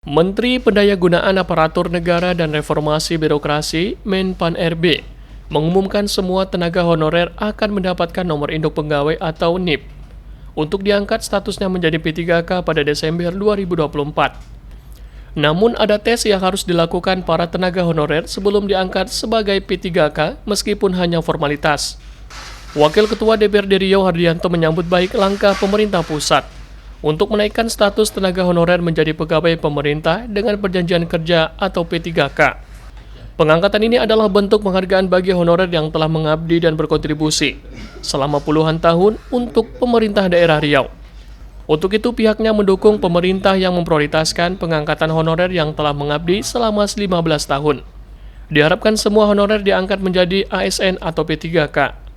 Menteri Pendayagunaan Aparatur Negara dan Reformasi Birokrasi Menpan RB mengumumkan semua tenaga honorer akan mendapatkan nomor induk pegawai atau NIP untuk diangkat statusnya menjadi P3K pada Desember 2024. Namun ada tes yang harus dilakukan para tenaga honorer sebelum diangkat sebagai P3K meskipun hanya formalitas. Wakil Ketua DPRD Riau Hardianto menyambut baik langkah pemerintah pusat untuk menaikkan status tenaga honorer menjadi pegawai pemerintah dengan perjanjian kerja atau P3K. Pengangkatan ini adalah bentuk penghargaan bagi honorer yang telah mengabdi dan berkontribusi selama puluhan tahun untuk pemerintah daerah Riau. Untuk itu pihaknya mendukung pemerintah yang memprioritaskan pengangkatan honorer yang telah mengabdi selama 15 tahun. Diharapkan semua honorer diangkat menjadi ASN atau P3K.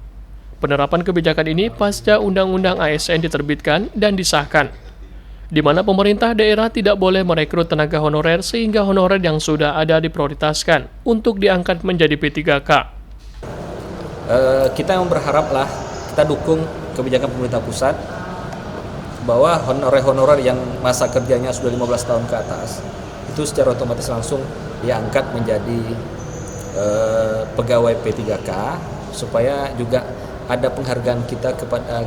Penerapan kebijakan ini pasca Undang-Undang ASN diterbitkan dan disahkan, di mana pemerintah daerah tidak boleh merekrut tenaga honorer sehingga honorer yang sudah ada diprioritaskan untuk diangkat menjadi P3K. Kita yang berharaplah, kita dukung kebijakan pemerintah pusat bahwa honorer-honorer yang masa kerjanya sudah 15 tahun ke atas itu secara otomatis langsung diangkat menjadi pegawai P3K supaya juga ada penghargaan kita kepada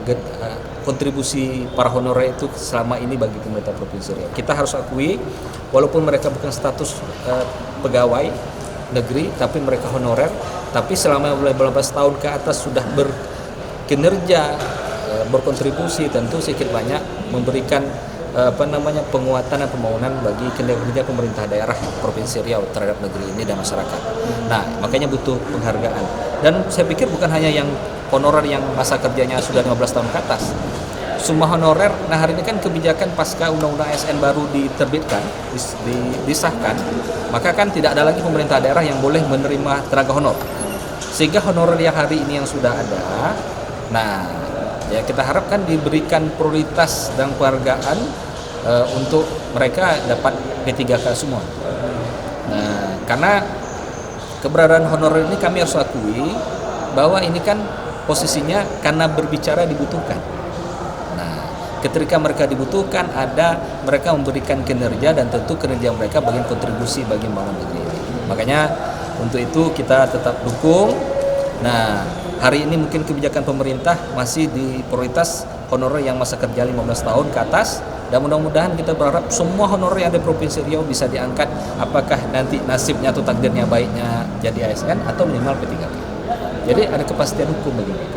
kontribusi para honorer itu selama ini bagi pemerintah Provinsi Riau. Kita harus akui, walaupun mereka bukan status pegawai negeri, tapi mereka honorer, tapi selama 15 tahun ke atas sudah berkinerja, berkontribusi, tentu sedikit banyak memberikan penguatan dan pembangunan bagi kinerja pemerintah daerah Provinsi Riau terhadap negeri ini dan masyarakat. Nah, makanya butuh penghargaan. Dan saya pikir bukan hanya yang honorer yang masa kerjanya sudah 15 tahun ke atas. Semua honorer, nah hari ini kan kebijakan pasca Undang-Undang ASN baru diterbitkan, disahkan, maka kan tidak ada lagi pemerintah daerah yang boleh menerima tenaga honor. Sehingga honorer yang hari ini yang sudah ada, nah ya kita harapkan diberikan prioritas dan penghargaan untuk mereka dapat P3K semua. Nah, karena keberadaan honorer ini kami harus akui bahwa ini kan posisinya karena berbicara dibutuhkan. Nah, ketika mereka dibutuhkan, ada mereka memberikan kinerja dan tentu kinerja mereka bagian kontribusi bagi membangun negeri ini. Makanya untuk itu kita tetap dukung. Nah, hari ini mungkin kebijakan pemerintah masih di prioritas honorer yang masa kerja 15 tahun ke atas, dan mudah-mudahan kita berharap semua honorer yang ada di Provinsi Riau bisa diangkat, apakah nanti nasibnya atau takdirnya baiknya jadi ASN atau minimal P3K. Jadi ada kepastian hukum bagi mereka.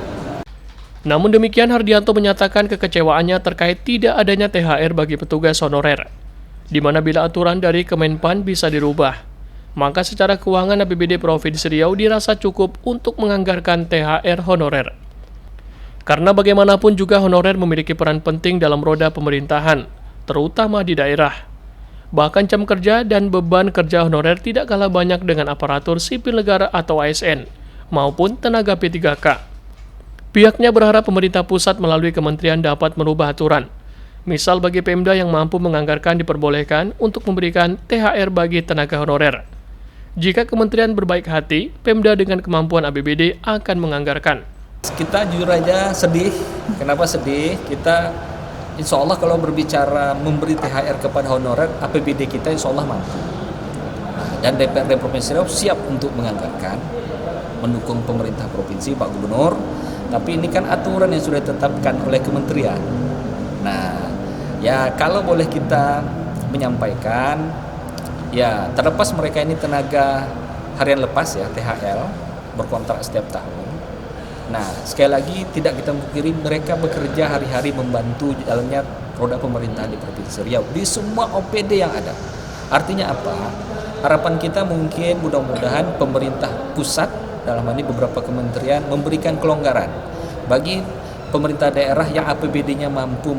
Namun demikian, Hardianto menyatakan kekecewaannya terkait tidak adanya THR bagi petugas honorer, di mana bila aturan dari Kemenpan bisa dirubah, maka secara keuangan APBD Provinsi Riau dirasa cukup untuk menganggarkan THR honorer. Karena bagaimanapun juga honorer memiliki peran penting dalam roda pemerintahan, terutama di daerah. Bahkan jam kerja dan beban kerja honorer tidak kalah banyak dengan aparatur sipil negara atau ASN, maupun tenaga P3K. Pihaknya berharap pemerintah pusat melalui kementerian dapat merubah aturan. Misal bagi Pemda yang mampu menganggarkan diperbolehkan untuk memberikan THR bagi tenaga honorer. Jika kementerian berbaik hati, Pemda dengan kemampuan APBD akan menganggarkan. Kita jujur aja sedih. Kenapa sedih? Kita insya Allah kalau berbicara memberi THR kepada honorer, APBD kita insya Allah mampu. Dan DPRD Provinsi Riau siap untuk menganggarkan, mendukung pemerintah provinsi, Pak Gubernur. Tapi ini kan aturan yang sudah ditetapkan oleh kementerian. Nah, ya kalau boleh kita menyampaikan, ya terlepas mereka ini tenaga harian lepas ya, THL, berkontrak setiap tahun. Nah, sekali lagi tidak kita mungkiri mereka bekerja hari-hari membantu jalannya roda pemerintahan di Provinsi Riau di semua OPD yang ada. Artinya apa? Harapan kita mungkin mudah-mudahan pemerintah pusat dalam hal ini beberapa kementerian memberikan kelonggaran bagi pemerintah daerah yang APBD-nya mampu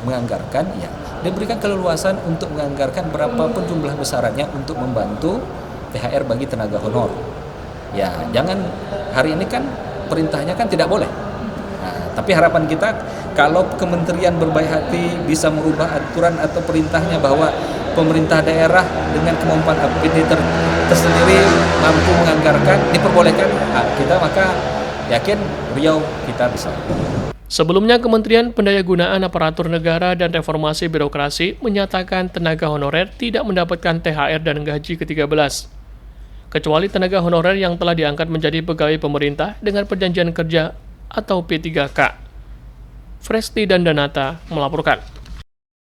menganggarkan, ya diberikan keleluasan untuk menganggarkan berapapun jumlah besarannya untuk membantu THR bagi tenaga honor. Ya jangan hari ini kan perintahnya kan tidak boleh. Nah, tapi harapan kita kalau kementerian berbaik hati bisa merubah aturan atau perintahnya bahwa pemerintah daerah dengan kemampuan APBD tersendiri mampu menganggarkan, diperbolehkan, nah, kita maka yakin Riau kita bisa. Sebelumnya, Kementerian Pendayagunaan Aparatur Negara dan Reformasi Birokrasi menyatakan tenaga honorer tidak mendapatkan THR dan gaji ke-13, kecuali tenaga honorer yang telah diangkat menjadi pegawai pemerintah dengan perjanjian kerja atau P3K. Fresti dan Danata melaporkan.